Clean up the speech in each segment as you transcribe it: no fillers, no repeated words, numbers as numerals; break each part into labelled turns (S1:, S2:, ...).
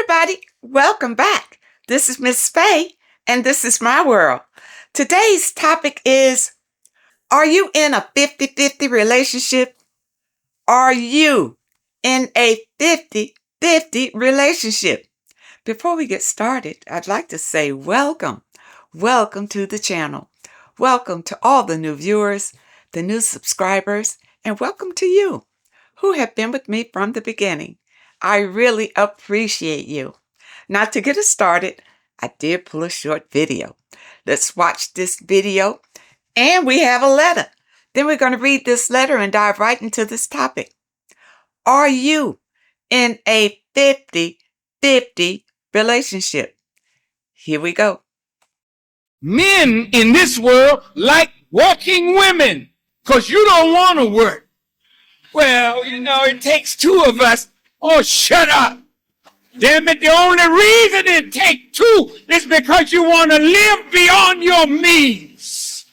S1: everybody. Welcome back. This is Miss Faye, and this is my world. Today's topic is, are you in a 50-50 relationship? Are you in a 50-50 relationship? Before we get started, I'd like to say welcome. Welcome to the channel. Welcome to all the new viewers, the new subscribers, and welcome to you who have been with me from the beginning. I really appreciate you. Now, to get us started, I did pull a short video. Let's watch this video, and we have a letter. Then we're going to read this letter and dive right into this topic. Are you in a 50-50 relationship? Here we go.
S2: Men in this world like working women because you don't want to work. Well, it takes two of us. Oh, shut up. Damn it, the only reason it takes two is because you want to live beyond your means.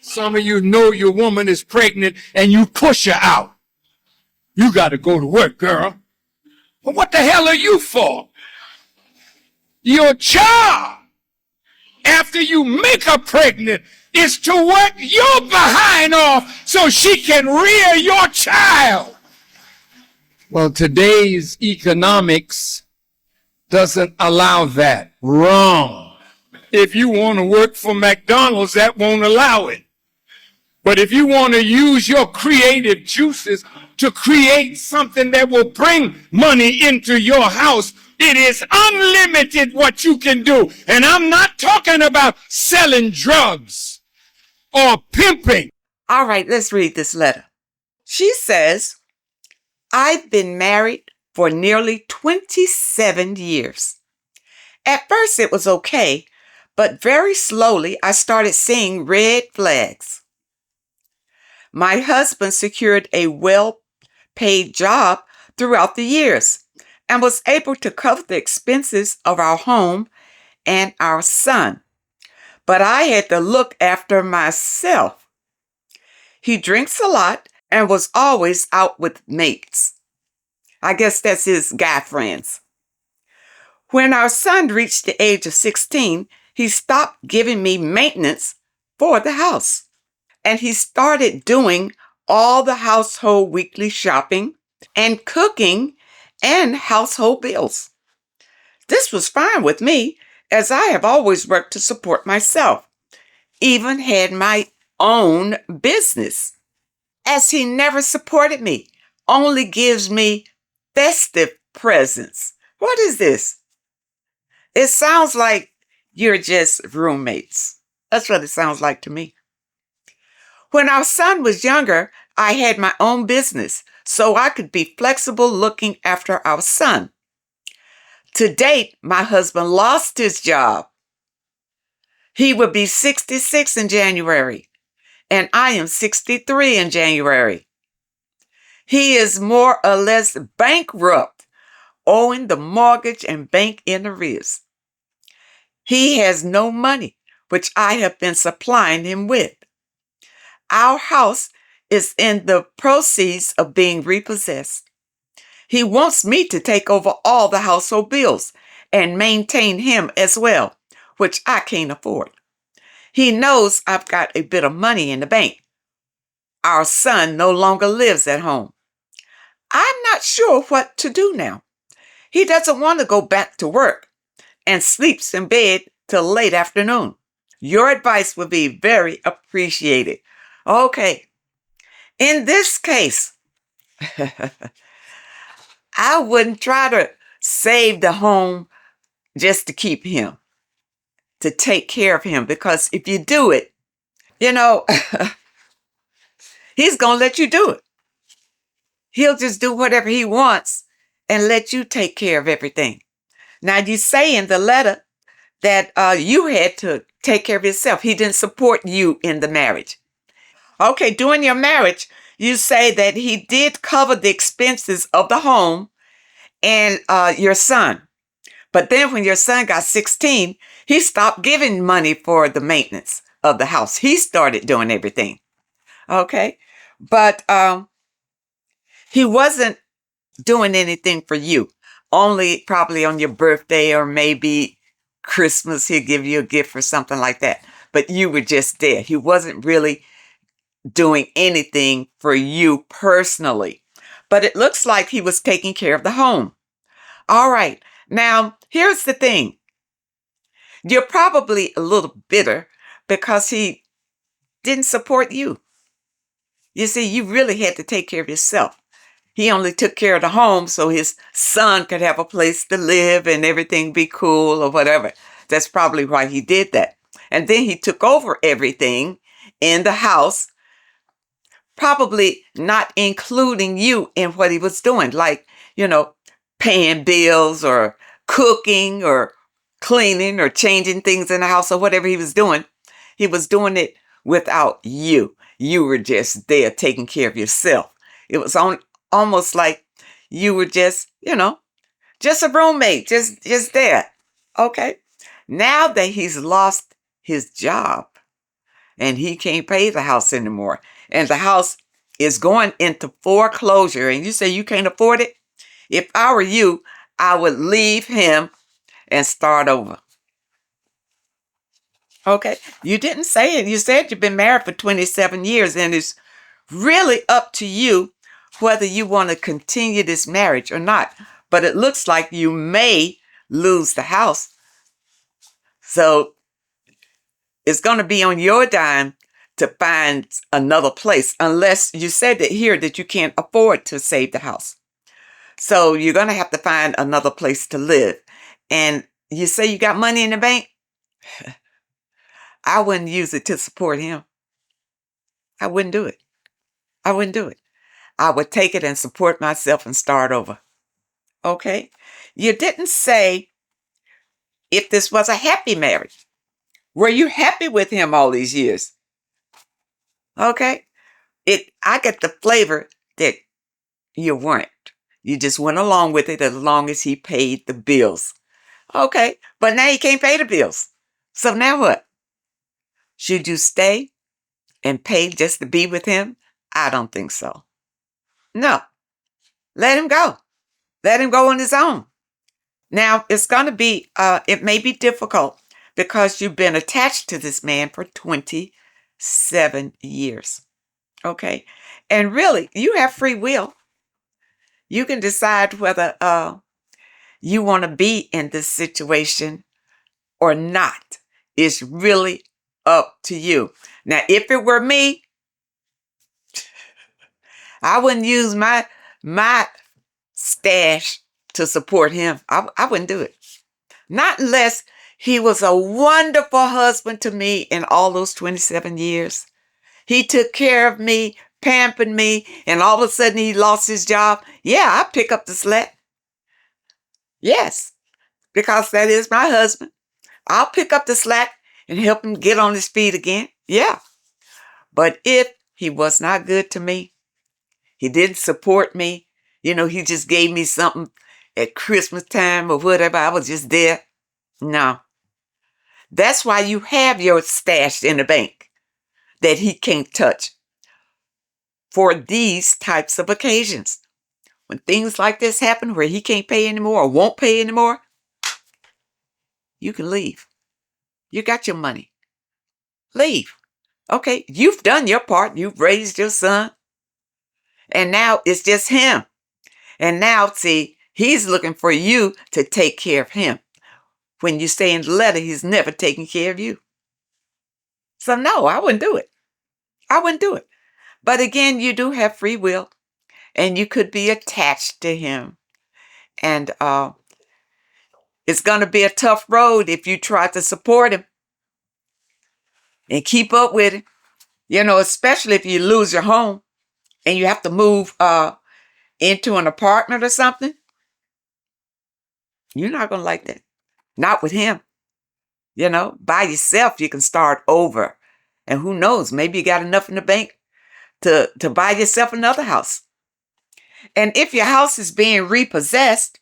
S2: Some of you know your woman is pregnant and you push her out. You got to go to work, girl. But what the hell are you for? Your job, after you make her pregnant, is to work your behind off so she can rear your child. Well, today's economics doesn't allow that. Wrong. If you want to work for McDonald's, that won't allow it. But if you want to use your creative juices to create something that will bring money into your house, it is unlimited what you can do. And I'm not talking about selling drugs or pimping.
S1: All right, let's read this letter. She says, I've been married for nearly 27 years. At first it was okay, but very slowly I started seeing red flags. My husband secured a well-paid job throughout the years and was able to cover the expenses of our home and our son. But I had to look after myself. He drinks a lot and was always out with mates. I guess that's his guy friends. When our son reached the age of 16, he stopped giving me maintenance for the house. And he started doing all the household weekly shopping and cooking and household bills. This was fine with me, as I have always worked to support myself, even had my own business. As he never supported me, only gives me festive presents. What is this? It sounds like you're just roommates. That's what it sounds like to me. When our son was younger, I had my own business, so I could be flexible looking after our son. To date, my husband lost his job. He would be 66 in January, and I am 63 in January. He is more or less bankrupt, owing the mortgage and bank in arrears. He has no money, which I have been supplying him with. Our house is in the proceeds of being repossessed. He wants me to take over all the household bills and maintain him as well, which I can't afford. He knows I've got a bit of money in the bank. Our son no longer lives at home. I'm not sure what to do now. He doesn't want to go back to work and sleeps in bed till late afternoon. Your advice would be very appreciated. Okay. In this case, I wouldn't try to save the home just to keep him, to take care of him, because if you do it, he's going to let you do it. He'll just do whatever he wants and let you take care of everything. Now, you say in the letter that you had to take care of yourself. He didn't support you in the marriage. Okay, during your marriage, you say that he did cover the expenses of the home and your son. But then when your son got 16, he stopped giving money for the maintenance of the house. He started doing everything. Okay, but he wasn't doing anything for you. only probably on your birthday or maybe Christmas, he'll give you a gift or something like that. But you were just there. He wasn't really doing anything for you personally. But it looks like he was taking care of the home. All right. Now, here's the thing. You're probably a little bitter because he didn't support you. You see, you really had to take care of yourself. He only took care of the home so his son could have a place to live and everything be cool or whatever. That's probably why he did that. And then he took over everything in the house, probably not including you in what he was doing, like, paying bills or cooking or cleaning or changing things in the house or whatever he was doing. He was doing it without you. You were just there taking care of yourself. It was almost like you were just a roommate, just there. Okay. Now that he's lost his job and he can't pay the house anymore, and the house is going into foreclosure, and you say you can't afford it, if I were you, I would leave him and start over. Okay. You didn't say it. You said you've been married for 27 years, and it's really up to you whether you want to continue this marriage or not. But it looks like you may lose the house. So it's going to be on your dime to find another place, unless you said that here that you can't afford to save the house. So you're going to have to find another place to live. And you say you got money in the bank? I wouldn't use it to support him. I wouldn't do it. I wouldn't do it. I would take it and support myself and start over. Okay? You didn't say if this was a happy marriage. Were you happy with him all these years? Okay? I get the flavor that you weren't. You just went along with it as long as he paid the bills. Okay, but now he can't pay the bills. So now what? Should you stay and pay just to be with him? I don't think so. No. Let him go. Let him go on his own. Now, it's going to be, it may be difficult because you've been attached to this man for 27 years. Okay? And really, you have free will. You can decide whether you want to be in this situation or not. It's really up to you. Now, if it were me, I wouldn't use my stash to support him. I wouldn't do it. Not unless he was a wonderful husband to me in all those 27 years. He took care of me, pampered me, and all of a sudden he lost his job. Yeah, I pick up the slack. Yes, because that is my husband. I'll pick up the slack and help him get on his feet again. Yeah. But if he was not good to me, he didn't support me, he just gave me something at Christmas time or whatever, I was just there. No. That's why you have your stash in the bank that he can't touch for these types of occasions. When things like this happen where he can't pay anymore or won't pay anymore, you can leave. You got your money. Leave. Okay, you've done your part. You've raised your son. And now it's just him. And now, see, he's looking for you to take care of him. When you say in the letter, he's never taking care of you. So no, I wouldn't do it. I wouldn't do it. But again, you do have free will. And you could be attached to him. And it's going to be a tough road if you try to support him and keep up with him. Especially if you lose your home and you have to move into an apartment or something. You're not going to like that. Not with him. By yourself, you can start over. And who knows, maybe you got enough in the bank to buy yourself another house. And if your house is being repossessed,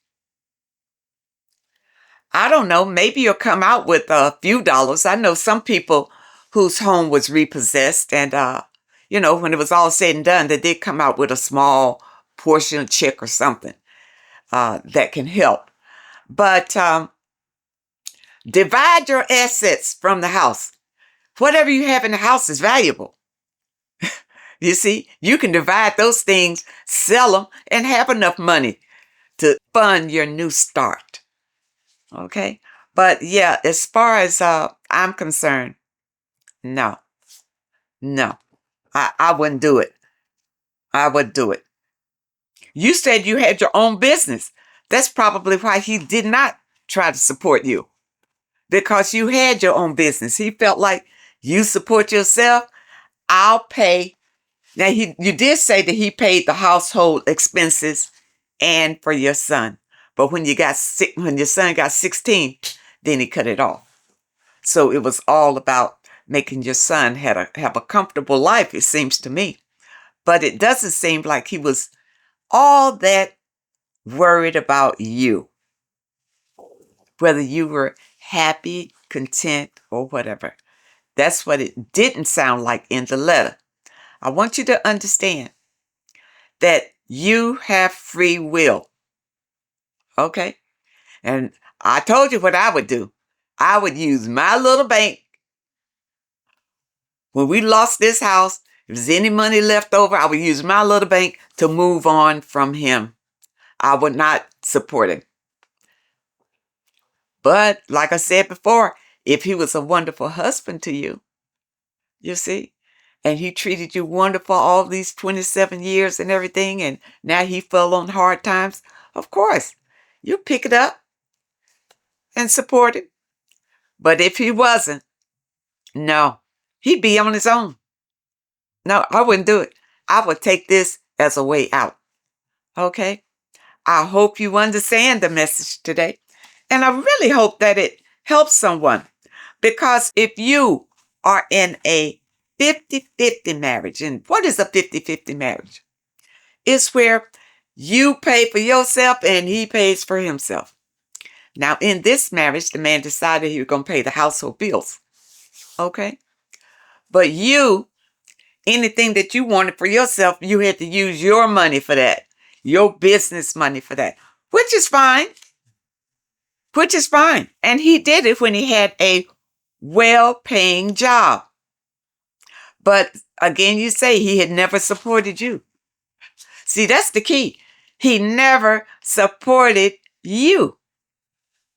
S1: I don't know, maybe you'll come out with a few dollars. I know some people whose home was repossessed and, when it was all said and done, they did come out with a small portion check or something. that can help. But divide your assets from the house. Whatever you have in the house is valuable. You see, you can divide those things, sell them, and have enough money to fund your new start. Okay? But yeah, as far as I'm concerned, no. I wouldn't do it. I would do it. You said you had your own business. That's probably why he did not try to support you. Because you had your own business. He felt like you support yourself, I'll pay. Now, you did say that he paid the household expenses and for your son. But when your son got 16, then he cut it off. So it was all about making your son have a comfortable life, it seems to me. But it doesn't seem like he was all that worried about you, whether you were happy, content, or whatever. That's what it didn't sound like in the letter. I want you to understand that you have free will. Okay? And I told you what I would do. I would use my little bank. When we lost this house, if there's any money left over, I would use my little bank to move on from him. I would not support him. But like I said before, if he was a wonderful husband to you, you see, and he treated you wonderful all these 27 years and everything, and now he fell on hard times, of course, you pick it up and support him. But if he wasn't, no, he'd be on his own. No, I wouldn't do it. I would take this as a way out. Okay? I hope you understand the message today. And I really hope that it helps someone. Because if you are in a 50-50 marriage, and what is a 50-50 marriage? It's where you pay for yourself and he pays for himself. Now, in this marriage, the man decided he was going to pay the household bills. Okay? But anything that you wanted for yourself, you had to use your money for that. Your business money for that. Which is fine. Which is fine. And he did it when he had a well-paying job. But again, you say he had never supported you. See, that's the key. He never supported you.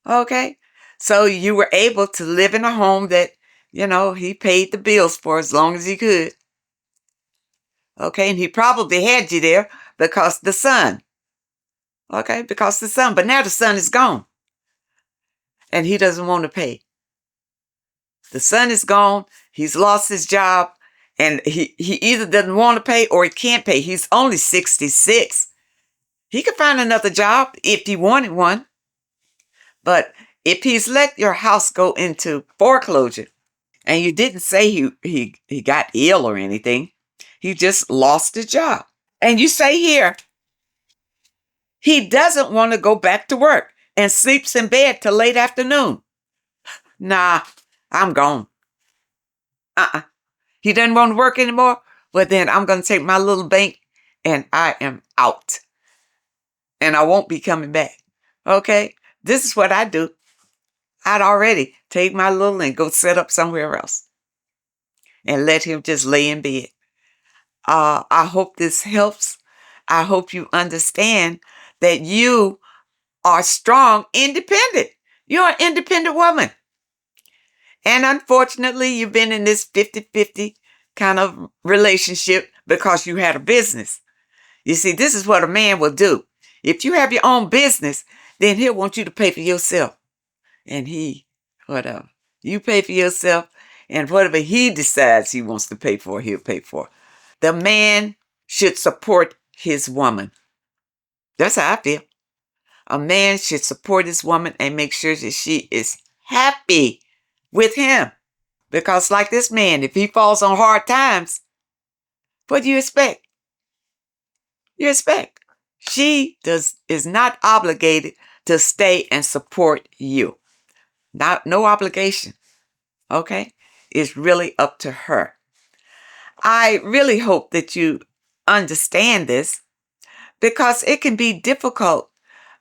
S1: Okay? So you were able to live in a home that, he paid the bills for as long as he could. Okay? And he probably had you there because the son. Okay? Because the son. But now the son is gone. And he doesn't want to pay. The son is gone. He's lost his job. And he either doesn't want to pay or he can't pay. He's only 66. He could find another job if he wanted one. But if he's let your house go into foreclosure, and you didn't say he got ill or anything, he just lost his job. And you say here, he doesn't want to go back to work and sleeps in bed till late afternoon. Nah, I'm gone. He doesn't want to work anymore? Well, then I'm going to take my little bank and I am out. And I won't be coming back. Okay? This is what I do. I'd already take my little and go set up somewhere else. And let him just lay in bed. I hope this helps. I hope you understand that you are strong, independent. You're an independent woman. And unfortunately, you've been in this 50-50 kind of relationship because you had a business. You see, this is what a man will do. If you have your own business, then he'll want you to pay for yourself. And whatever. You pay for yourself, and whatever he decides he wants to pay for, he'll pay for. The man should support his woman. That's how I feel. A man should support his woman and make sure that she is happy with him. Because like this man, if he falls on hard times, what do you expect? She is not obligated to stay and support you. No obligation. Okay? It's really up to her. I really hope that you understand this because it can be difficult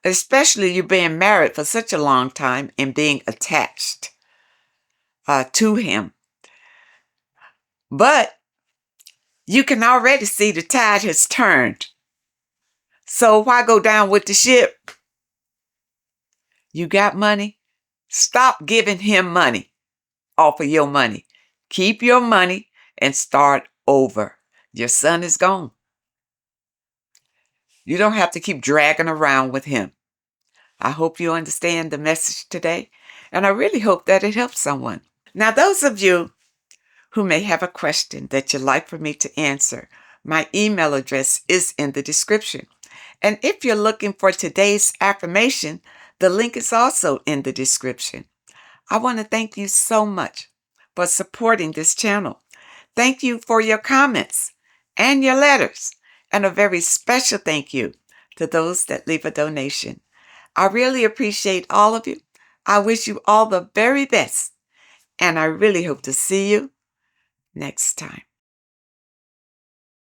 S1: especially you being married for such a long time and being attached to him. But you can already see the tide has turned. So why go down with the ship? You got money? Stop giving him money off of your money. Keep your money and start over. Your son is gone. You don't have to keep dragging around with him. I hope you understand the message today, and I really hope that it helps someone. Now, those of you who may have a question that you'd like for me to answer, my email address is in the description. And if you're looking for today's affirmation, the link is also in the description. I want to thank you so much for supporting this channel. Thank you for your comments and your letters, and a very special thank you to those that leave a donation. I really appreciate all of you. I wish you all the very best, and I really hope to see you next time.